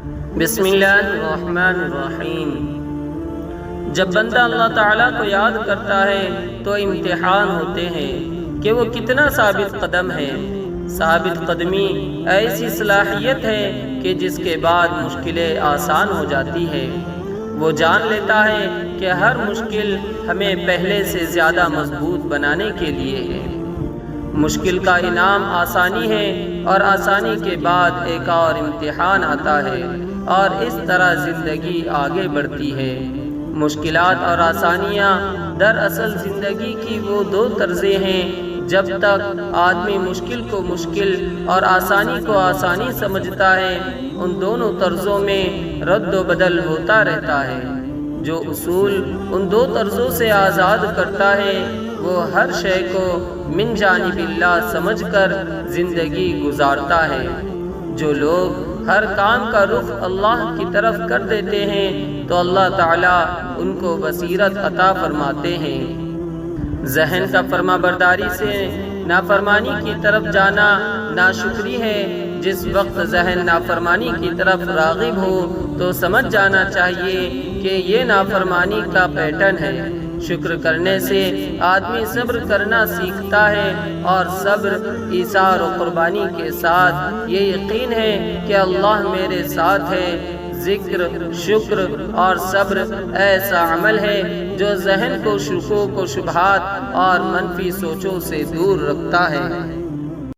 بسم اللہ الرحمن الرحیم۔ جب بندہ اللہ تعالیٰ کو یاد کرتا ہے تو امتحان ہوتے ہیں کہ وہ کتنا ثابت قدم ہے۔ ثابت قدمی ایسی صلاحیت ہے کہ جس کے بعد مشکلیں آسان ہو جاتی ہے۔ وہ جان لیتا ہے کہ ہر مشکل ہمیں پہلے سے زیادہ مضبوط بنانے کے لیے ہے۔ مشکل کا انعام آسانی ہے اور آسانی کے بعد ایک اور امتحان آتا ہے، اور اس طرح زندگی آگے بڑھتی ہے۔ مشکلات اور آسانیاں دراصل زندگی کی وہ دو طرزیں ہیں۔ جب تک آدمی مشکل کو مشکل اور آسانی کو آسانی سمجھتا ہے، ان دونوں طرزوں میں رد و بدل ہوتا رہتا ہے۔ جو اصول ان دو طرزوں سے آزاد کرتا ہے، وہ ہر شے کو من جانب اللہ سمجھ کر زندگی گزارتا ہے۔ جو لوگ ہر کام کا رخ اللہ کی طرف کر دیتے ہیں تو اللہ تعالیٰ ان کو بصیرت عطا فرماتے ہیں۔ ذہن کا فرما برداری سے نافرمانی کی طرف جانا ناشکری ہے۔ جس وقت ذہن نافرمانی کی طرف راغب ہو تو سمجھ جانا چاہیے کہ یہ نافرمانی کا پیٹرن ہے۔ شکر کرنے سے آدمی صبر کرنا سیکھتا ہے، اور صبر ایثار و قربانی کے ساتھ یہ یقین ہے کہ اللہ میرے ساتھ ہے۔ ذکر، شکر اور صبر ایسا عمل ہے جو ذہن کو شکوک و شبہات اور منفی سوچوں سے دور رکھتا ہے۔